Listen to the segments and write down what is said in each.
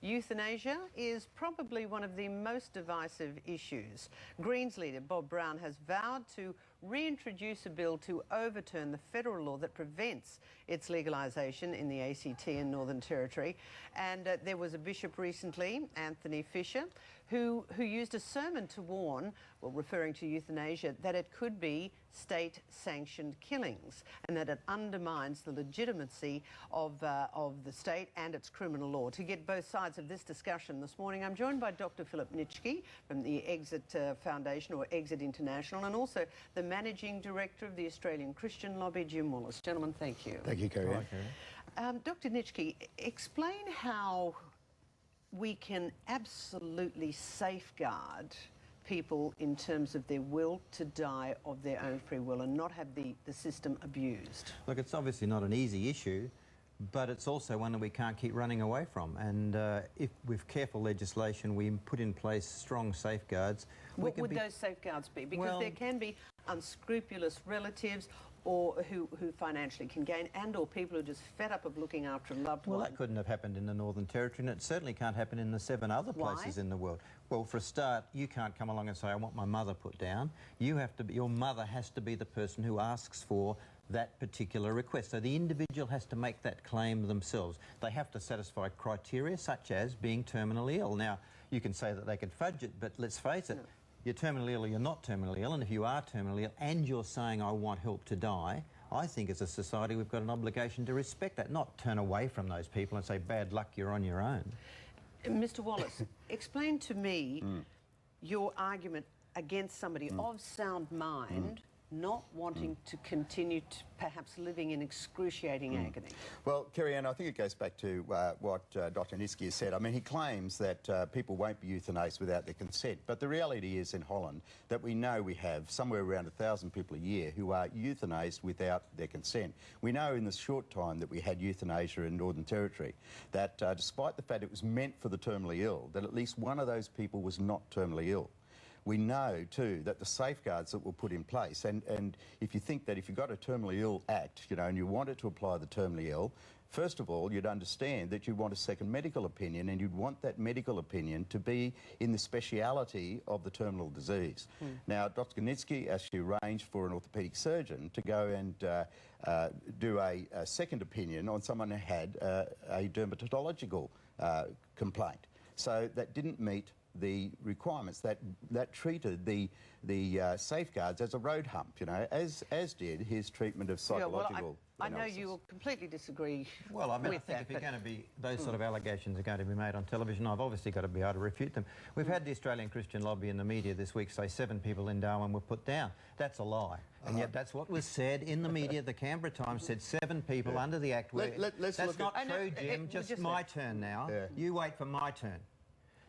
Euthanasia is probably one of the most divisive issues. Greens leader Bob Brown has vowed to reintroduce a bill to overturn the federal law that prevents its legalisation in the ACT and Northern Territory. And there was a bishop recently, Anthony Fisher, who used a sermon to warn, well, referring to euthanasia, that it could be state-sanctioned killings and that it undermines the legitimacy of the state and its criminal law. To get both sides of this discussion this morning, I'm joined by Dr. Philip Nitschke from the Exit Foundation, or Exit International, and also the Managing Director of the Australian Christian Lobby, Jim Wallace. Gentlemen, thank you. Thank you, Kerri-Anne. Dr. Nitschke, explain how we can absolutely safeguard people in terms of their will to die of their own free will and not have the system abused. Look, it's obviously not an easy issue, but it's also one that we can't keep running away from. And if with careful legislation we put in place strong safeguards... What would those safeguards be? Because there can be unscrupulous relatives or who financially can gain, and or people who are just fed up of looking after a loved one. Well, that couldn't have happened in the Northern Territory, and it certainly can't happen in the 7 other places in the world. Well, for a start, you can't come along and say, I want my mother put down. You have to be, your mother has to be the person who asks for that particular request. So the individual has to make that claim themselves. They have to satisfy criteria such as being terminally ill. Now, you can say that they can fudge it, but let's face it, you're terminally ill or you're not terminally ill, and if you are terminally ill and you're saying, I want help to die, I think as a society we've got an obligation to respect that, not turn away from those people and say, bad luck, you're on your own. Mr. Wallace, explain to me your argument against somebody of sound mind not wanting to continue to perhaps living in excruciating agony. Well, Kerri-Anne, I think it goes back to what Dr. Nitschke has said. I mean, he claims that people won't be euthanized without their consent, but the reality is in Holland that we know we have somewhere around 1,000 people a year who are euthanized without their consent. We know in the short time that we had euthanasia in Northern Territory that despite the fact it was meant for the terminally ill, that at least one of those people was not terminally ill. We know, too, that the safeguards that were put in place, and if you think that if you've got a terminally ill act, you know, and you wanted to apply the terminally ill, first of all, you'd understand that you'd want a second medical opinion, and you'd want that medical opinion to be in the speciality of the terminal disease. Now, Dr. Nitschke actually arranged for an orthopaedic surgeon to go and do a second opinion on someone who had a dermatological complaint. So that didn't meet the requirements, that treated the safeguards as a road hump, you know, as did his treatment of psychological I know you will completely disagree. Well, I mean, I think if you're going to be, those sort of allegations are going to be made on television, I've obviously got to be able to refute them. We've had the Australian Christian Lobby in the media this week say 7 people in Darwin were put down. That's a lie. And yet that's what was said in the media. The Canberra Times said 7 people under the Act. That's not true, Jim. Just my turn now. You wait for my turn.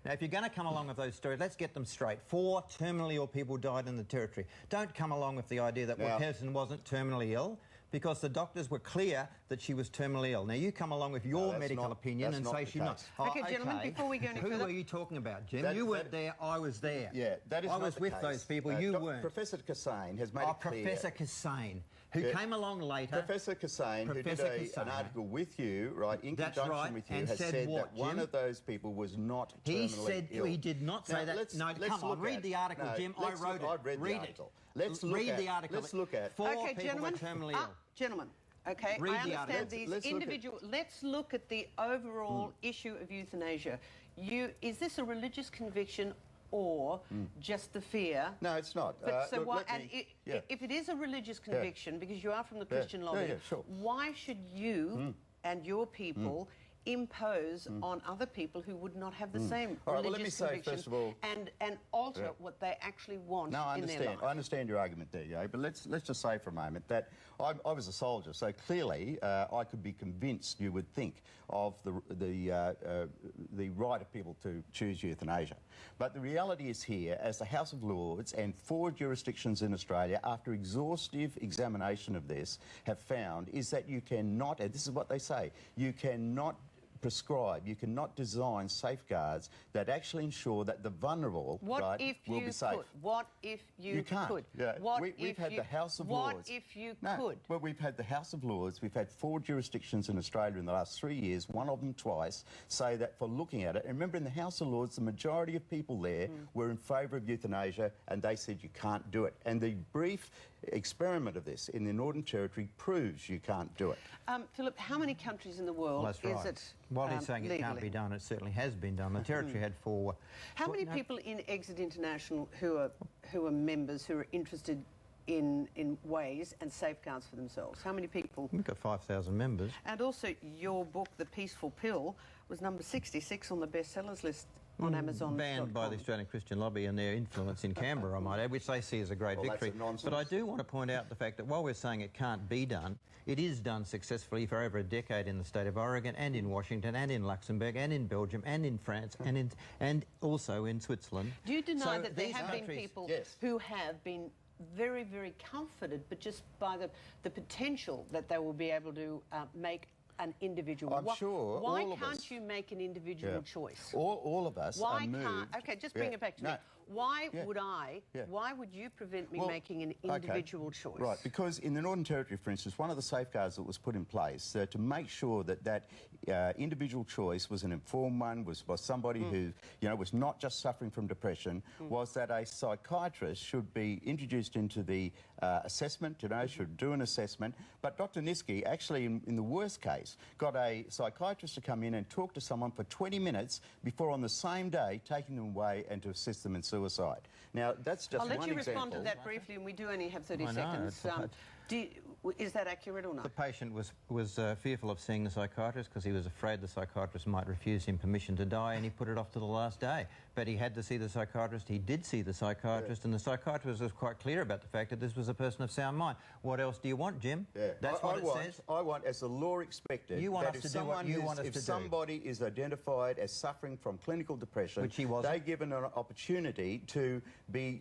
Now, if you're going to come along with those stories, let's get them straight. 4 terminally ill people died in the Territory. Don't come along with the idea that one person wasn't terminally ill, because the doctors were clear that she was terminally ill. Now, you come along with your medical opinion and say she's not. Okay, gentlemen, before we go any further... Who are you talking about, Jim? You weren't there, I was there. Yeah, that is I was with those people, you weren't. Professor Kassane has made it clear... Professor Kassane, who came along later... Professor Kassane, who did an article with you, right, in conjunction with you, has said that one of those people was not terminally ill. He did not say that. No, come on, read the article, Jim. I wrote it. I've read the article. Let's look at the article. Let's look at 4 people were terminally ill. Gentlemen, okay, I understand these individual... Let's look at the overall issue of euthanasia. Is this a religious conviction or just the fear? No, it's not. If it is a religious conviction, because you are from the Christian Lobby, why should you and your people impose on other people who would not have the same religious convictions and alter what they actually want in their life? I understand your argument there, yeah, but let's just say for a moment that I was a soldier, so clearly I could be convinced, you would think, of the right of people to choose euthanasia. But the reality is here, as the House of Lords and 4 jurisdictions in Australia, after exhaustive examination of this, have found is that you cannot, and this is what they say, you cannot prescribe, you cannot design safeguards that actually ensure that the vulnerable will be safe. What if you can't. could? Yeah. What we've if had you, the House of Lords. What if you No, could? well, we've had the House of Lords. We've had 4 jurisdictions in Australia in the last 3 years, one of them twice, say that for looking at it. And remember, in the House of Lords, the majority of people there were in favour of euthanasia, and they said you can't do it. And the brief experiment of this in the Northern Territory proves you can't do it. Philip, how many countries in the world is it While he's saying it can't legally? be done, it certainly has been done. The Territory had 4. How many people in Exit International who are members, who are interested in ways and safeguards for themselves? How many people? We've got 5,000 members. And also, your book, The Peaceful Pill, was number 66 on the bestsellers list on Amazon. Banned by the Australian Christian Lobby and their influence in Canberra, I might add, which they see as a great victory. But I do want to point out the fact that while we're saying it can't be done, it is done successfully for over a decade in the state of Oregon and in Washington and in Luxembourg and in Belgium and in France and also in Switzerland. Do you deny So that there these have been countries- people Yes. who have been very, very comforted, but just by the potential that they will be able to make an individual? I'm sure Why all of can't us- you make an individual choice? All of us Why are moved. can't? Okay, just bring it back to me. No. Why Yeah. would I? Yeah. Why would you prevent me Well, making an okay. individual choice? Right, because in the Northern Territory, for instance, one of the safeguards that was put in place to make sure that individual choice was an informed one, was somebody who, was not just suffering from depression, was that a psychiatrist should be introduced into the assessment, should do an assessment. But Dr. Nitschke actually, in the worst case, got a psychiatrist to come in and talk to someone for 20 minutes before on the same day taking them away and to assist them in suicide. Now, that's just I'll let one you example. respond to that briefly, and we do only have 30 I know, seconds. Is that accurate or not? The patient was fearful of seeing the psychiatrist because he was afraid the psychiatrist might refuse him permission to die, and he put it off to the last day. But he had to see the psychiatrist. He did see the psychiatrist, and the psychiatrist was quite clear about the fact that this was a person of sound mind. What else do you want, Jim? Yeah. That's what it says. I want, as the law expected, You want that us if to do what you want us if to do. somebody is identified as suffering from clinical depression, Which he wasn't. they're given an opportunity to be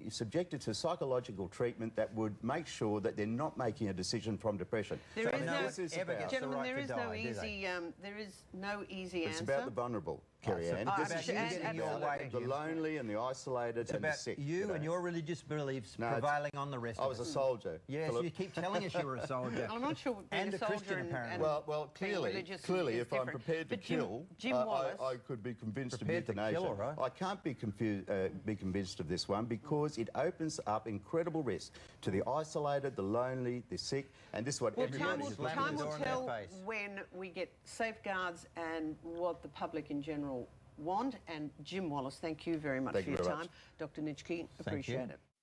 subjected to psychological treatment that would make sure that they're not making a decision from depression. There is no no, one ever gets the gentlemen, right there to is die, no do they? easy. There is no easy It's answer. about the vulnerable, Kerri-Anne. Oh, This and- is and- using and- your way, the lonely and the isolated It's and the about sick. you know. and your religious beliefs No, it's- prevailing on the rest I of was us. a soldier. Yes, Philip. you keep telling us you were a soldier. I'm not sure being And a a soldier Christian, and apparently. Well, clearly, clearly, if I'm prepared to But Jim, kill, Jim Wallace, I could be convinced Prepared of to euthanasia. kill, all right. I can't be convinced of this one because it opens up incredible risk to the isolated, the lonely, the sick, and this is what well, everybody time is will, looking time for. will door in tell their face. when we get safeguards and what the public in general want. And Jim Wallace, thank you very much Thank for you your very time. much. Dr. Nitschke, appreciate it.